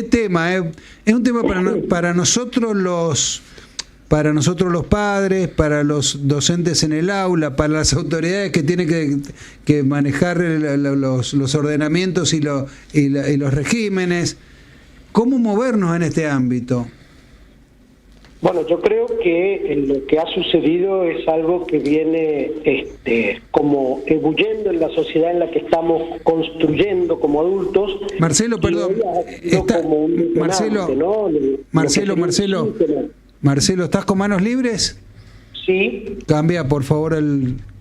qué tema, es un tema para nosotros los padres, para los docentes en el aula, para las autoridades que tienen que manejar los ordenamientos y los regímenes. ¿Cómo movernos en este ámbito? Bueno, yo creo que lo que ha sucedido es algo que viene como ebulliendo en la sociedad en la que estamos construyendo como adultos. Marcelo, perdón. Marcelo, ¿estás con manos libres? Sí. Cambia, por favor,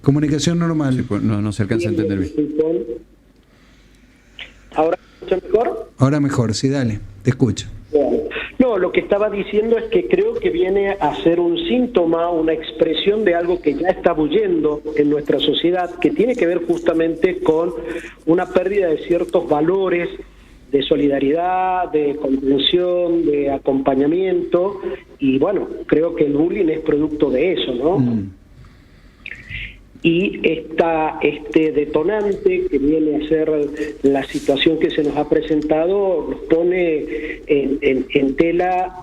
comunicación normal. Sí, pues no se alcanza a entender bien. ¿Ahora me escucha mejor? Ahora mejor, sí, dale, te escucho. Bueno. No, lo que estaba diciendo es que creo que viene a ser un síntoma, una expresión de algo que ya está bullendo en nuestra sociedad, que tiene que ver justamente con una pérdida de ciertos valores de solidaridad, de comprensión, de acompañamiento, y bueno, creo que el bullying es producto de eso, ¿no? Y este detonante que viene a ser la situación que se nos ha presentado nos pone en tela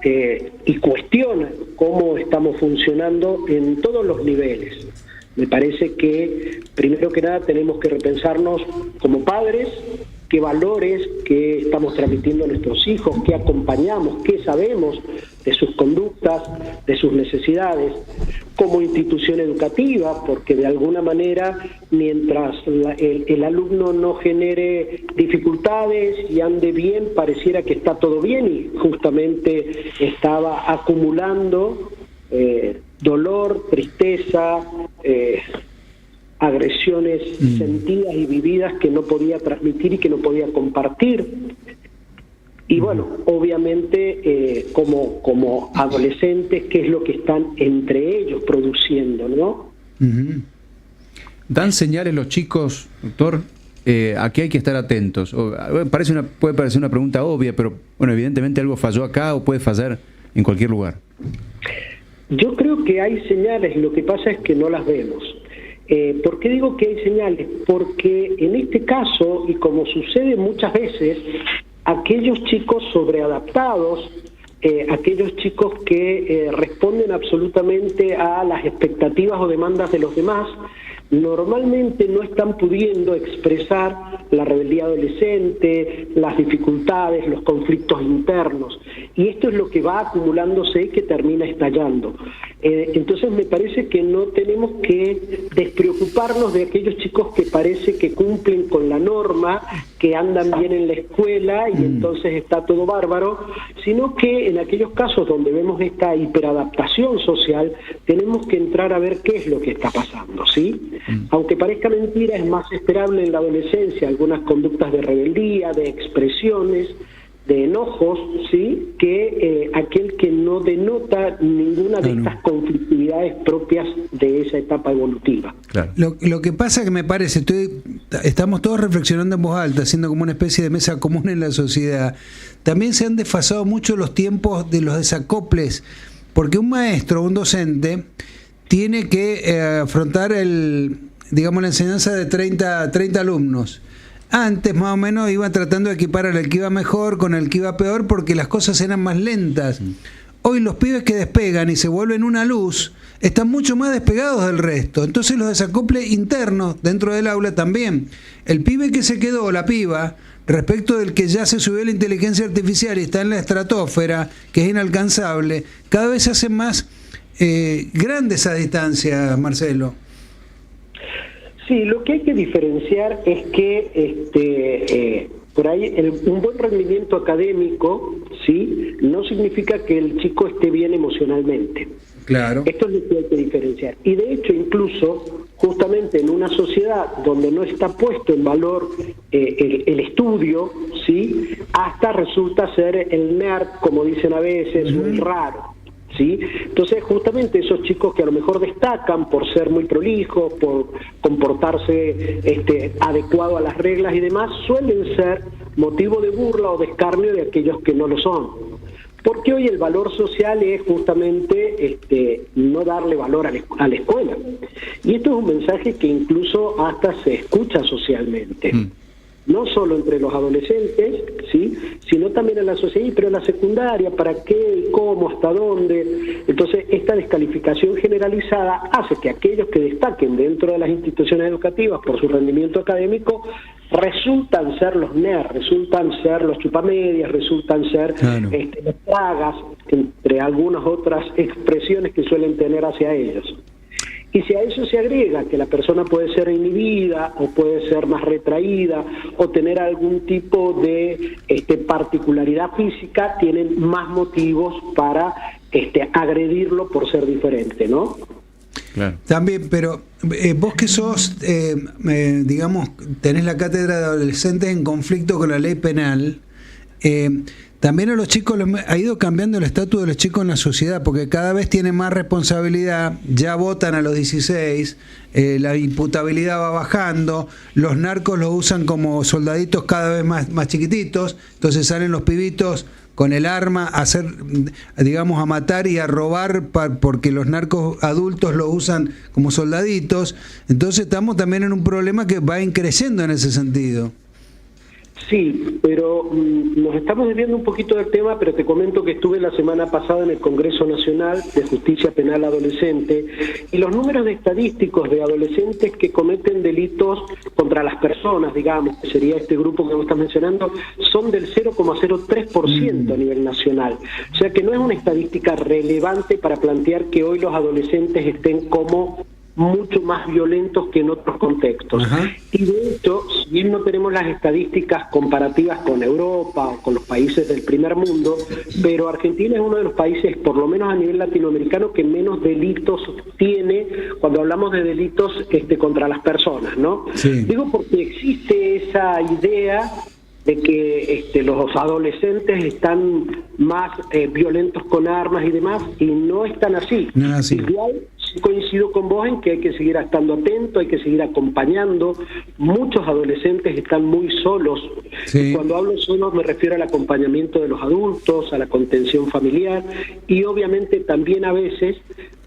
y cuestiona cómo estamos funcionando en todos los niveles. Me parece que primero que nada tenemos que repensarnos como padres, qué valores que estamos transmitiendo a nuestros hijos, qué acompañamos, qué sabemos de sus conductas, de sus necesidades, como institución educativa, porque de alguna manera, mientras el alumno no genere dificultades y ande bien, pareciera que está todo bien, y justamente estaba acumulando dolor, tristeza, agresiones sentidas y vividas que no podía transmitir y que no podía compartir. Y bueno, obviamente como adolescentes, ¿qué es lo que están entre ellos produciendo, no? ¿Dan señales los chicos, doctor? Aquí hay que estar atentos. Puede parecer una pregunta obvia, pero bueno, evidentemente algo falló acá o puede fallar en cualquier lugar. Yo creo que hay señales, lo que pasa es que no las vemos. ¿Por qué digo que hay señales? Porque en este caso, y como sucede muchas veces, aquellos chicos sobreadaptados, aquellos chicos que responden absolutamente a las expectativas o demandas de los demás, normalmente no están pudiendo expresar la rebeldía adolescente, las dificultades, los conflictos internos, y esto es lo que va acumulándose y que termina estallando. Entonces me parece que no tenemos que despreocuparnos de aquellos chicos que parece que cumplen con la norma, que andan bien en la escuela y entonces está todo bárbaro, sino que en aquellos casos donde vemos esta hiperadaptación social, tenemos que entrar a ver qué es lo que está pasando, ¿sí? Aunque parezca mentira, es más esperable en la adolescencia algunas conductas de rebeldía, de expresiones, de enojos, ¿sí?, que aquel que no denota ninguna de estas conflictividades propias de esa etapa evolutiva. Claro. Lo que pasa que me parece, estamos todos reflexionando en voz alta, haciendo como una especie de mesa común en la sociedad. También se han desfasado mucho los tiempos de los desacoples, porque un maestro, un docente, tiene que afrontar la enseñanza de 30 alumnos. Antes más o menos iban tratando de equiparar el que iba mejor con el que iba peor porque las cosas eran más lentas. Hoy los pibes que despegan y se vuelven una luz están mucho más despegados del resto. Entonces los desacoples internos dentro del aula también. El pibe que se quedó, la piba, respecto del que ya se subió la inteligencia artificial y está en la estratosfera, que es inalcanzable, cada vez se hace más grande esa distancia, Marcelo. Sí, lo que hay que diferenciar es que por ahí un buen rendimiento académico, sí, no significa que el chico esté bien emocionalmente. Claro. Esto es lo que hay que diferenciar. Y de hecho, incluso, justamente en una sociedad donde no está puesto en valor el estudio, sí, hasta resulta ser el nerd, como dicen a veces, muy raro. ¿Sí? Entonces justamente esos chicos que a lo mejor destacan por ser muy prolijos, por comportarse adecuado a las reglas y demás, suelen ser motivo de burla o de escarnio de aquellos que no lo son. Porque hoy el valor social es justamente no darle valor a la escuela. Y esto es un mensaje que incluso hasta se escucha socialmente. no solo entre los adolescentes, ¿sí?, sino también en la sociedad, pero en la secundaria, ¿para qué, cómo, hasta dónde? Entonces, esta descalificación generalizada hace que aquellos que destaquen dentro de las instituciones educativas por su rendimiento académico resultan ser los nerds, resultan ser los chupamedias, resultan ser los tragas, entre algunas otras expresiones que suelen tener hacia ellos. Y si a eso se agrega que la persona puede ser inhibida o puede ser más retraída o tener algún tipo de particularidad física, tienen más motivos para agredirlo por ser diferente, ¿no? Claro. También, pero vos que sos, digamos, tenés la cátedra de adolescentes en conflicto con la ley penal, también a los chicos ha ido cambiando el estatus de los chicos en la sociedad, porque cada vez tienen más responsabilidad, ya votan a los 16, la imputabilidad va bajando, los narcos los usan como soldaditos cada vez más chiquititos, entonces salen los pibitos con el arma a hacer, digamos, a matar y a robar porque los narcos adultos lo usan como soldaditos. Entonces estamos también en un problema que va creciendo en ese sentido. Sí, pero nos estamos desviando un poquito del tema, pero te comento que estuve la semana pasada en el Congreso Nacional de Justicia Penal Adolescente y los números estadísticos de adolescentes que cometen delitos contra las personas, digamos, que sería este grupo que vos estás mencionando, son del 0,03% a nivel nacional. O sea que no es una estadística relevante para plantear que hoy los adolescentes estén como mucho más violentos que en otros contextos. Ajá. Y de hecho, si bien no tenemos las estadísticas comparativas con Europa o con los países del primer mundo, pero Argentina es uno de los países, por lo menos a nivel latinoamericano, que menos delitos tiene cuando hablamos de delitos contra las personas, ¿no? Sí. Digo porque existe esa idea de que los adolescentes están más violentos con armas y demás, y no están así. No es así. Igual coincido con vos en que hay que seguir estando atento, hay que seguir acompañando. Muchos adolescentes están muy solos. Sí. Y cuando hablo solos me refiero al acompañamiento de los adultos, a la contención familiar y obviamente también a veces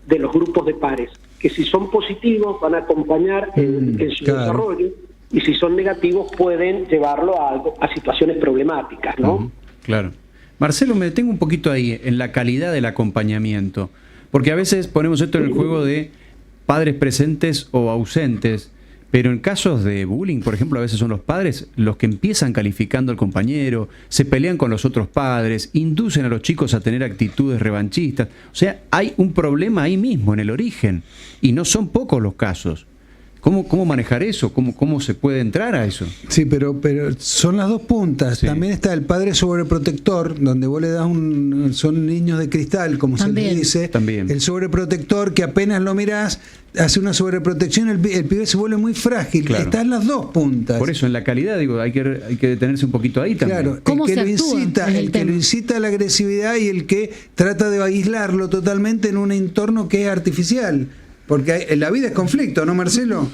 de los grupos de pares, que si son positivos van a acompañar en su desarrollo y si son negativos pueden llevarlo a situaciones problemáticas, ¿no? Claro. Marcelo, me detengo un poquito ahí, en la calidad del acompañamiento. Porque a veces ponemos esto en el juego de padres presentes o ausentes, pero en casos de bullying, por ejemplo, a veces son los padres los que empiezan calificando al compañero, se pelean con los otros padres, inducen a los chicos a tener actitudes revanchistas. O sea, hay un problema ahí mismo, en el origen, y no son pocos los casos. ¿Cómo manejar eso? ¿Cómo se puede entrar a eso? Sí, pero son las dos puntas. Sí. También está el padre sobreprotector, donde vos le das son niños de cristal, como también se le dice. También. El sobreprotector, que apenas lo mirás, hace una sobreprotección, el pibe se vuelve muy frágil. Claro. Están las dos puntas. Por eso, en la calidad, digo, hay que detenerse un poquito ahí también. Claro, el que lo incita a la agresividad y el que trata de aislarlo totalmente en un entorno que es artificial. Porque la vida es conflicto, ¿no, Marcelo?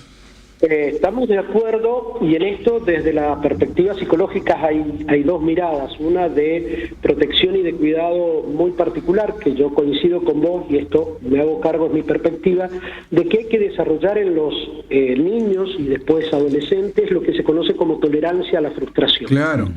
Estamos de acuerdo, y en esto desde la perspectiva psicológica hay dos miradas, una de protección y de cuidado muy particular, que yo coincido con vos, y esto me hago cargo de mi perspectiva, de que hay que desarrollar en los niños y después adolescentes lo que se conoce como tolerancia a la frustración. Claro.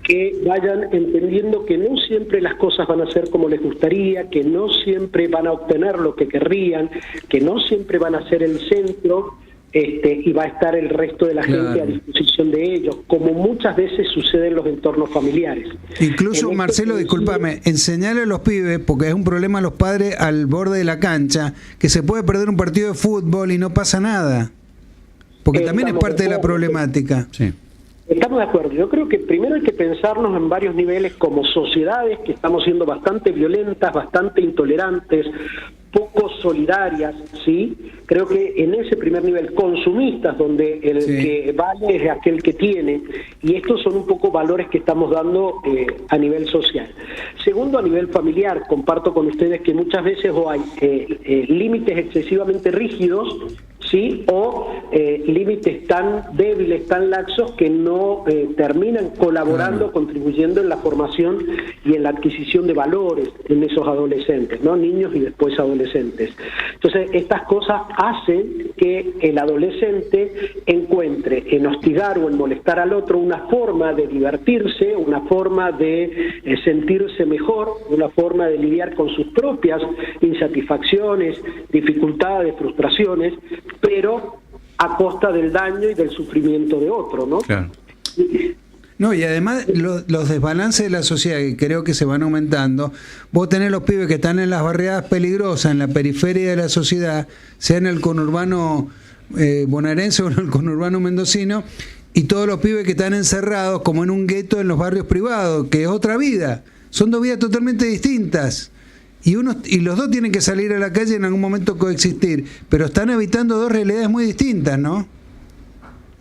Que vayan entendiendo que no siempre las cosas van a ser como les gustaría, que no siempre van a obtener lo que querrían, que no siempre van a ser el centro, y va a estar el resto de la gente a disposición de ellos, como muchas veces sucede en los entornos familiares. Incluso, Marcelo, discúlpame, enseñarle a los pibes, porque es un problema a los padres al borde de la cancha, que se puede perder un partido de fútbol y no pasa nada, porque también es parte de la problemática. Sí. Estamos de acuerdo. Yo creo que primero hay que pensarnos en varios niveles como sociedades que estamos siendo bastante violentas, bastante intolerantes, poco solidarias, ¿sí? Creo que en ese primer nivel, consumistas, donde el que vale es aquel que tiene, y estos son un poco valores que estamos dando a nivel social. Segundo, a nivel familiar, comparto con ustedes que muchas veces hay límites excesivamente rígidos, ¿sí? O límites tan débiles, tan laxos, que no terminan colaborando, contribuyendo en la formación y en la adquisición de valores en esos adolescentes, ¿no? Niños y después adolescentes. Entonces, estas cosas hacen que el adolescente encuentre en hostigar o en molestar al otro una forma de divertirse, una forma de sentirse mejor, una forma de lidiar con sus propias insatisfacciones, dificultades, frustraciones, pero a costa del daño y del sufrimiento de otro, ¿no? Claro. No, y además los desbalances de la sociedad, que creo que se van aumentando. Vos tenés los pibes que están en las barriadas peligrosas, en la periferia de la sociedad, sea en el conurbano bonaerense o en el conurbano mendocino, y todos los pibes que están encerrados como en un gueto en los barrios privados, que es otra vida. Son dos vidas totalmente distintas. Y los dos tienen que salir a la calle y en algún momento coexistir, pero están habitando dos realidades muy distintas, ¿no?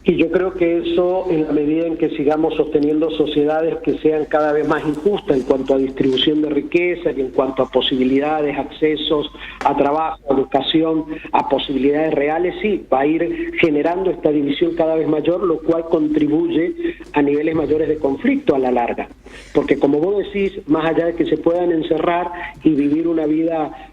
Y yo creo que eso, en la medida en que sigamos sosteniendo sociedades que sean cada vez más injustas en cuanto a distribución de riqueza y en cuanto a posibilidades, accesos a trabajo, a educación, a posibilidades reales, sí, va a ir generando esta división cada vez mayor, lo cual contribuye a niveles mayores de conflicto a la larga. Porque como vos decís, más allá de que se puedan encerrar y vivir una vida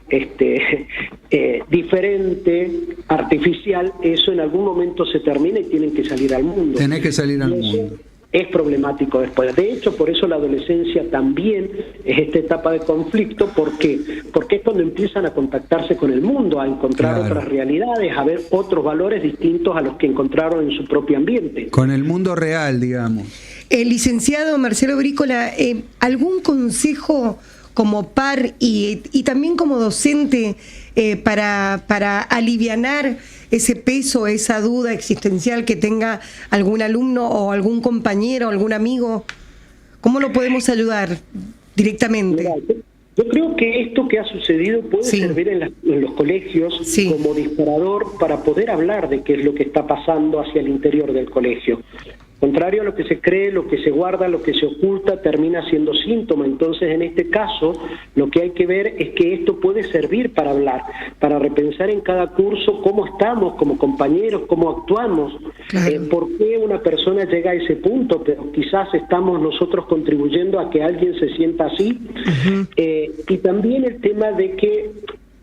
diferente, artificial, eso en algún momento se termina y tienen que salir al mundo. Tenés que salir al mundo. Es problemático después. De hecho, por eso la adolescencia también es esta etapa de conflicto. ¿Por qué? Porque es cuando empiezan a contactarse con el mundo, a encontrar otras realidades, a ver otros valores distintos a los que encontraron en su propio ambiente. Con el mundo real, digamos. Licenciado Marcelo Brícola, ¿algún consejo como par y también como docente para alivianar ese peso, esa duda existencial que tenga algún alumno o algún compañero, algún amigo? ¿Cómo lo podemos ayudar directamente? Mira, yo creo que esto que ha sucedido puede servir en los colegios como disparador para poder hablar de qué es lo que está pasando hacia el interior del colegio. Contrario a lo que se cree, lo que se guarda, lo que se oculta, termina siendo síntoma. Entonces, en este caso, lo que hay que ver es que esto puede servir para hablar, para repensar en cada curso cómo estamos como compañeros, cómo actuamos, por qué una persona llega a ese punto, pero quizás estamos nosotros contribuyendo a que alguien se sienta así. Y también el tema de que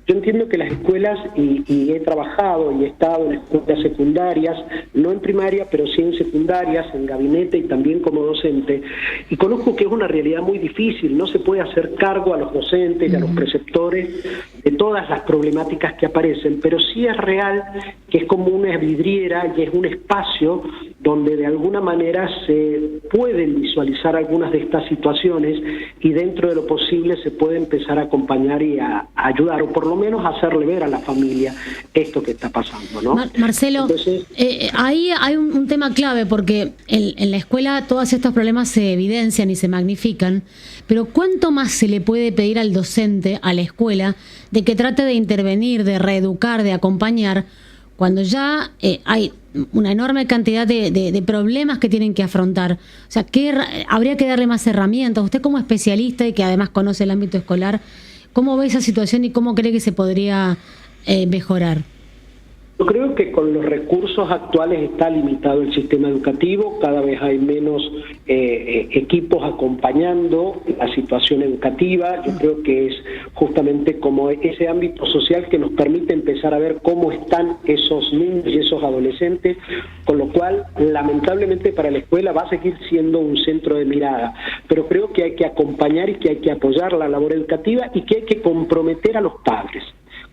yo entiendo que las escuelas, y he trabajado y he estado en escuelas secundarias, no en primaria, pero sí en secundarias, en gabinete y también como docente, y conozco que es una realidad muy difícil, no se puede hacer cargo a los docentes y a los preceptores de todas las problemáticas que aparecen, pero sí es real que es como una vidriera y es un espacio donde de alguna manera se pueden visualizar algunas de estas situaciones y dentro de lo posible se puede empezar a acompañar y a ayudar, o por lo menos hacerle ver a la familia esto que está pasando, ¿no? Marcelo, entonces, ahí hay un tema clave, porque en la escuela todos estos problemas se evidencian y se magnifican, pero ¿cuánto más se le puede pedir al docente, a la escuela, de que trate de intervenir, de reeducar, de acompañar, cuando ya hay una enorme cantidad de problemas que tienen que afrontar? O sea, habría que darle más herramientas. Usted como especialista y que además conoce el ámbito escolar, ¿cómo ve esa situación y cómo cree que se podría mejorar? Yo creo que con los recursos actuales está limitado el sistema educativo, cada vez hay menos equipos acompañando la situación educativa. Yo creo que es justamente como ese ámbito social que nos permite empezar a ver cómo están esos niños y esos adolescentes, con lo cual lamentablemente para la escuela va a seguir siendo un centro de mirada, pero creo que hay que acompañar y que hay que apoyar la labor educativa y que hay que comprometer a los padres.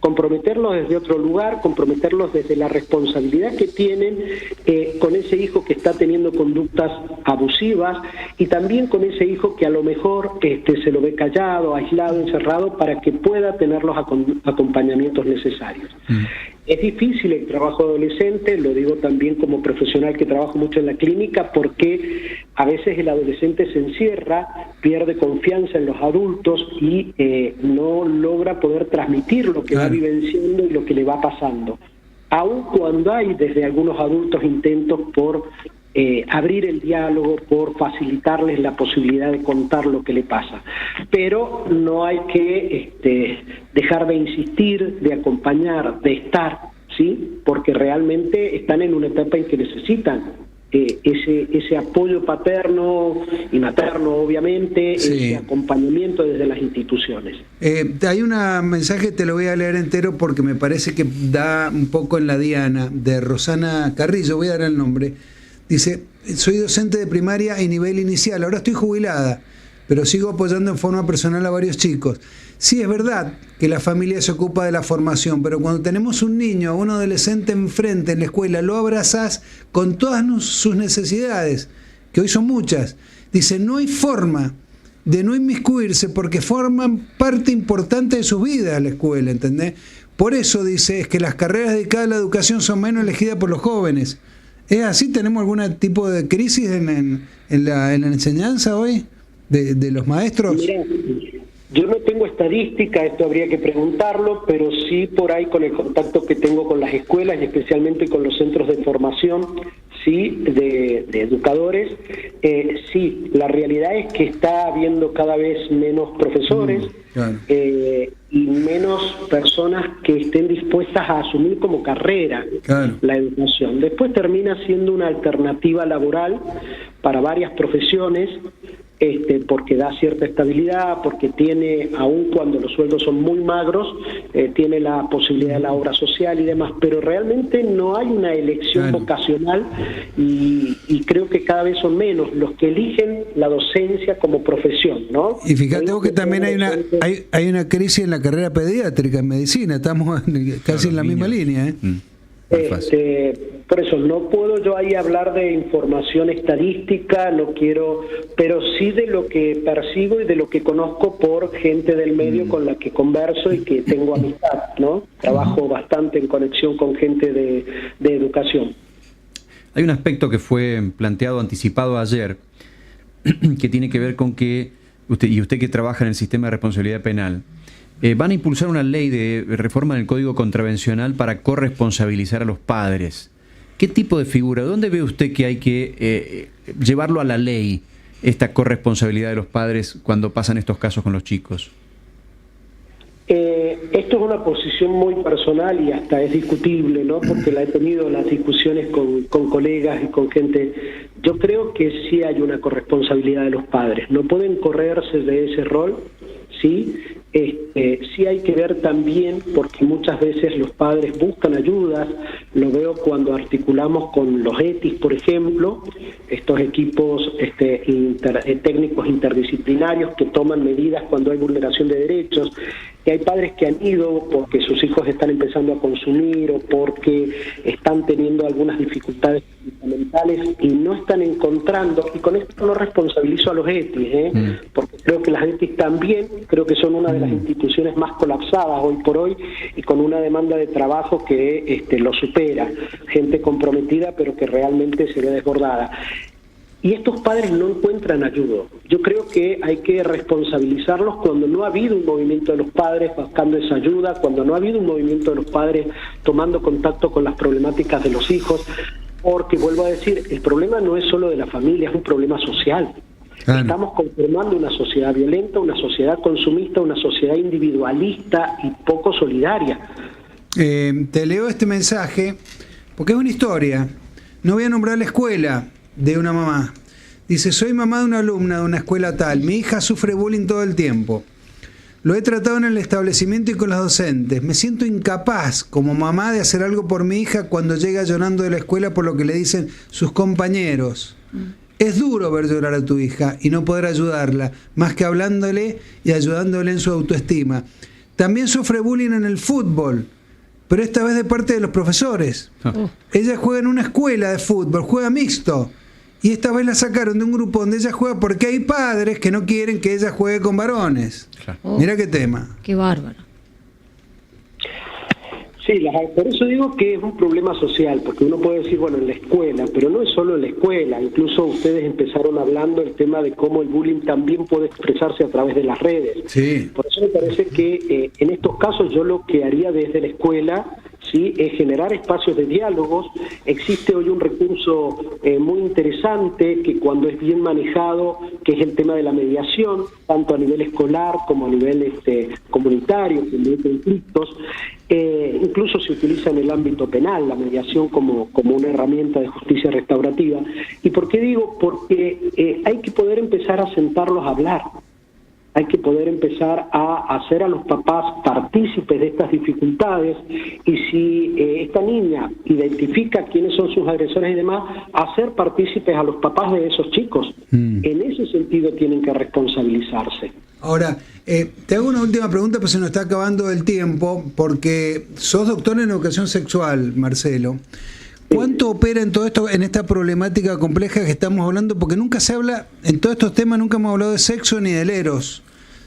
Comprometerlos desde otro lugar, comprometerlos desde la responsabilidad que tienen con ese hijo que está teniendo conductas abusivas y también con ese hijo que a lo mejor se lo ve callado, aislado, encerrado, para que pueda tener los acompañamientos necesarios. Es difícil el trabajo adolescente, lo digo también como profesional que trabajo mucho en la clínica, porque a veces el adolescente se encierra, pierde confianza en los adultos y no logra poder transmitir lo que va vivenciando y lo que le va pasando. Aun cuando hay desde algunos adultos intentos por abrir el diálogo, por facilitarles la posibilidad de contar lo que le pasa. Pero no hay que dejar de insistir, de acompañar, de estar, ¿sí? Porque realmente están en una etapa en que necesitan ese apoyo paterno y materno, obviamente, Sí. ese acompañamiento desde las instituciones. Hay un mensaje, te lo voy a leer entero porque me parece que da un poco en la diana, de Rosana Carrillo, voy a dar el nombre. Dice: soy docente de primaria y nivel inicial, ahora estoy jubilada, pero sigo apoyando en forma personal a varios chicos. Sí, es verdad que la familia se ocupa de la formación, pero cuando tenemos un niño o un adolescente enfrente en la escuela, lo abrazás con todas sus necesidades, que hoy son muchas. Dice: no hay forma de no inmiscuirse porque forman parte importante de sus vidas la escuela, ¿entendés? Por eso, dice, es que las carreras dedicadas a la educación son menos elegidas por los jóvenes. ¿Es así? ¿Tenemos algún tipo de crisis en la enseñanza hoy de los maestros? Mirá, yo no tengo estadística, esto habría que preguntarlo, pero sí por ahí con el contacto que tengo con las escuelas y especialmente con los centros de formación, sí, de educadores, sí, la realidad es que está habiendo cada vez menos profesores, Claro. y menos personas que estén dispuestas a asumir como carrera Claro. la educación. Después termina siendo una alternativa laboral para varias profesiones, porque da cierta estabilidad, porque tiene, aun cuando los sueldos son muy magros, tiene la posibilidad de la obra social y demás, pero realmente no hay una elección Claro. vocacional y creo que cada vez son menos los que eligen la docencia como profesión, ¿no? Y fíjate vos que también hay una crisis en la carrera pediátrica, en medicina, estamos casi en la misma línea, ¿eh? Por eso no puedo yo ahí hablar de información estadística, no quiero, pero sí de lo que percibo y de lo que conozco por gente del medio con la que converso y que tengo amistad, ¿no? Trabajo bastante en conexión con gente de educación. Hay un aspecto que fue planteado, anticipado ayer, que tiene que ver con que usted que trabaja en el sistema de responsabilidad penal, van a impulsar una ley de reforma del Código Contravencional para corresponsabilizar a los padres. ¿Qué tipo de figura? ¿Dónde ve usted que hay que llevarlo a la ley, esta corresponsabilidad de los padres cuando pasan estos casos con los chicos? Esto es una posición muy personal y hasta es discutible, ¿no? Porque la he tenido las discusiones con colegas y con gente. Yo creo que sí hay una corresponsabilidad de los padres. No pueden correrse de ese rol, ¿sí? Sí hay que ver también, porque muchas veces los padres buscan ayudas, lo veo cuando articulamos con los ETIs, por ejemplo, estos equipos técnicos interdisciplinarios que toman medidas cuando hay vulneración de derechos, que hay padres que han ido porque sus hijos están empezando a consumir o porque están teniendo algunas dificultades fundamentales y no están encontrando, y con esto no responsabilizo a los ETIs, porque creo que las ETIs también, creo que son una de las instituciones más colapsadas hoy por hoy y con una demanda de trabajo que lo supera, gente comprometida pero que realmente se ve desbordada. Y estos padres no encuentran ayuda. Yo creo que hay que responsabilizarlos cuando no ha habido un movimiento de los padres buscando esa ayuda, cuando no ha habido un movimiento de los padres tomando contacto con las problemáticas de los hijos, porque, vuelvo a decir, el problema no es solo de la familia, es un problema social. Claro. Estamos conformando una sociedad violenta, una sociedad consumista, una sociedad individualista y poco solidaria. Te leo este mensaje porque es una historia. No voy a nombrar la escuela, de una mamá. Dice: soy mamá de una alumna de una escuela tal. Mi hija sufre bullying todo el tiempo. Lo he tratado en el establecimiento y con los docentes. Me siento incapaz como mamá de hacer algo por mi hija cuando llega llorando de la escuela por lo que le dicen sus compañeros. Es duro ver llorar a tu hija y no poder ayudarla, más que hablándole y ayudándole en su autoestima. También sufre bullying en el fútbol, pero esta vez de parte de los profesores. Ella juega en una escuela de fútbol, juega mixto. Y esta vez la sacaron de un grupo donde ella juega porque hay padres que no quieren que ella juegue con varones. Claro. Mirá qué tema. Qué bárbaro. Sí, por eso digo que es un problema social, porque uno puede decir, bueno, en la escuela, pero no es solo en la escuela. Incluso ustedes empezaron hablando el tema de cómo el bullying también puede expresarse a través de las redes. Sí. Por eso me parece que en estos casos yo lo que haría desde la escuela, sí, es generar espacios de diálogos. Existe hoy un recurso muy interesante que cuando es bien manejado, que es el tema de la mediación, tanto a nivel escolar como a nivel comunitario, de conflictos. Incluso se utiliza en el ámbito penal la mediación como una herramienta de justicia restaurativa. ¿Y por qué digo? Porque hay que poder empezar a sentarlos a hablar. Hay que poder empezar a hacer a los papás partícipes de estas dificultades, y si esta niña identifica quiénes son sus agresores y demás, hacer partícipes a los papás de esos chicos. En ese sentido tienen que responsabilizarse. Ahora, te hago una última pregunta, pues se nos está acabando el tiempo, porque sos doctor en educación sexual, Marcelo. ¿Cuánto opera en todo esto, en esta problemática compleja que estamos hablando? Porque nunca se habla, en todos estos temas nunca hemos hablado de sexo ni del eros.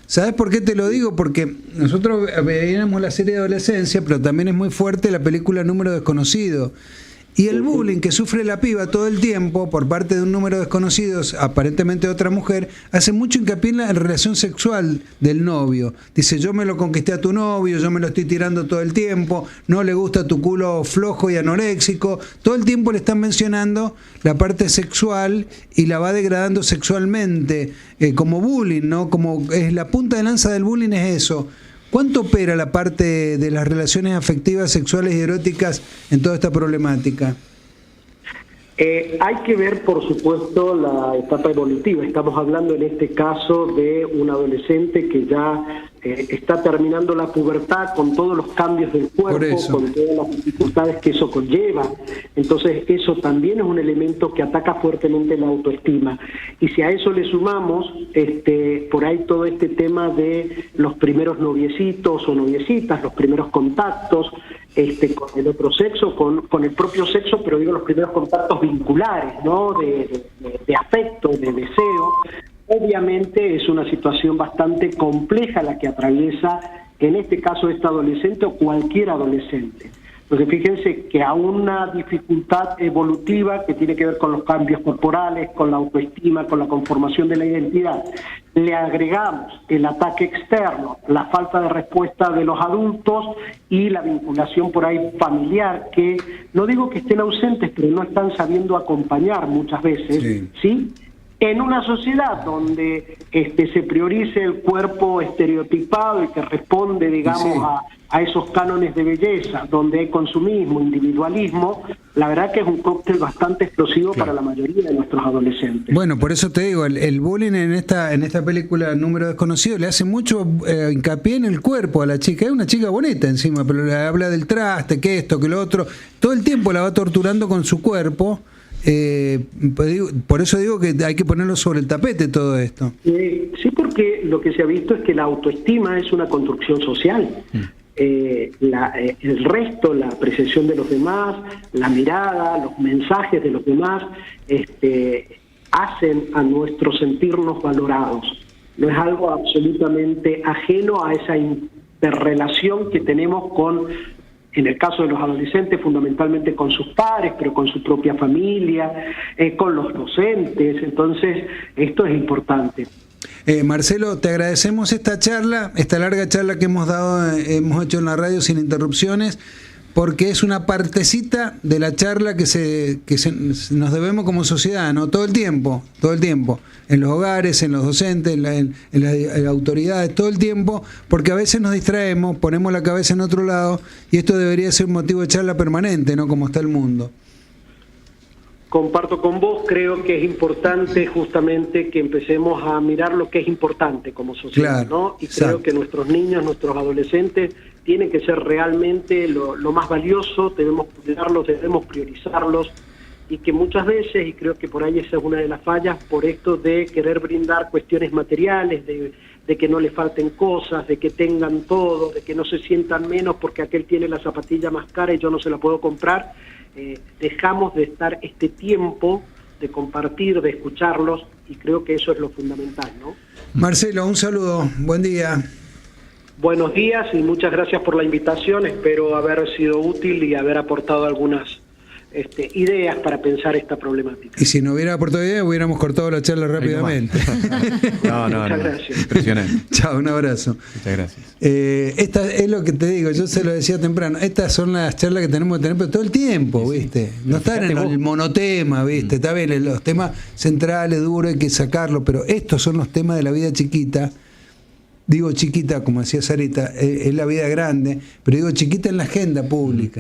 ¿Sabes por qué te lo digo? Porque nosotros veíamos la serie de adolescencia, pero también es muy fuerte la película Número Desconocido. Y el bullying que sufre la piba todo el tiempo por parte de un número desconocido, aparentemente otra mujer, hace mucho hincapié en la relación sexual del novio. Dice, yo me lo conquisté a tu novio, yo me lo estoy tirando todo el tiempo, no le gusta tu culo flojo y anoréxico. Todo el tiempo le están mencionando la parte sexual y la va degradando sexualmente, como bullying, ¿no? Como es la punta de lanza del bullying es eso. ¿Cuánto opera la parte de las relaciones afectivas, sexuales y eróticas en toda esta problemática? Hay que ver, por supuesto, la etapa evolutiva. Estamos hablando en este caso de un adolescente que ya está terminando la pubertad con todos los cambios del cuerpo, con todas las dificultades que eso conlleva. Entonces, eso también es un elemento que ataca fuertemente la autoestima. Y si a eso le sumamos, por ahí todo este tema de los primeros noviecitos o noviecitas, los primeros contactos, con el otro sexo, con el propio sexo, pero digo los primeros contactos vinculares, ¿no? De afecto, de deseo. Obviamente es una situación bastante compleja la que atraviesa, en este caso, esta adolescente o cualquier adolescente. Entonces fíjense que a una dificultad evolutiva que tiene que ver con los cambios corporales, con la autoestima, con la conformación de la identidad, le agregamos el ataque externo, la falta de respuesta de los adultos y la vinculación por ahí familiar, que no digo que estén ausentes, pero no están sabiendo acompañar muchas veces, ¿sí? En una sociedad donde se priorice el cuerpo estereotipado y que responde, digamos, a esos cánones de belleza, donde hay consumismo, individualismo, la verdad que es un cóctel bastante explosivo para la mayoría de nuestros adolescentes. Bueno, por eso te digo, el bullying en esta película Número Desconocido le hace mucho hincapié en el cuerpo a la chica. Es una chica bonita encima, pero le habla del traste, que esto, que lo otro. Todo el tiempo la va torturando con su cuerpo. Por eso digo que hay que ponerlo sobre el tapete todo esto. Sí, porque lo que se ha visto es que la autoestima es una construcción social. El resto, la apreciación de los demás, la mirada, los mensajes de los demás, hacen a nuestro sentirnos valorados. No es algo absolutamente ajeno a esa interrelación que tenemos con, en el caso de los adolescentes, fundamentalmente con sus padres, pero con su propia familia, con los docentes. Entonces, esto es importante. Marcelo, te agradecemos esta charla, esta larga charla que hemos hecho en la radio sin interrupciones, porque es una partecita de la charla que nos debemos como sociedad, ¿no? Todo el tiempo, en los hogares, en los docentes, en las autoridades, todo el tiempo, porque a veces nos distraemos, ponemos la cabeza en otro lado, y esto debería ser un motivo de charla permanente, ¿no? Como está el mundo. Comparto con vos, creo que es importante justamente que empecemos a mirar lo que es importante como sociedad, ¿no? Y creo que nuestros niños, nuestros adolescentes tienen que ser realmente lo más valioso, debemos cuidarlos, debemos priorizarlos, y que muchas veces, y creo que por ahí esa es una de las fallas, por esto de querer brindar cuestiones materiales, de que no les falten cosas, de que tengan todo, de que no se sientan menos porque aquel tiene la zapatilla más cara y yo no se la puedo comprar. Dejamos de estar este tiempo de compartir, de escucharlos, y creo que eso es lo fundamental, ¿no? Marcelo, un saludo, buen día. Buenos días y muchas gracias por la invitación. Espero haber sido útil y haber aportado algunas ideas para pensar esta problemática. Y si no hubiera aportado ideas, hubiéramos cortado la charla rápidamente. No, Muchas gracias. impresionante. Chao, un abrazo. Muchas gracias. Esta es lo que te digo, yo se lo decía temprano, estas son las charlas que tenemos que tener pero todo el tiempo, ¿viste? No están en el monotema, ¿viste? Está bien, los temas centrales, duros, hay que sacarlos, pero estos son los temas de la vida chiquita. Digo chiquita, como decía Sarita, es la vida grande, pero digo chiquita en la agenda pública.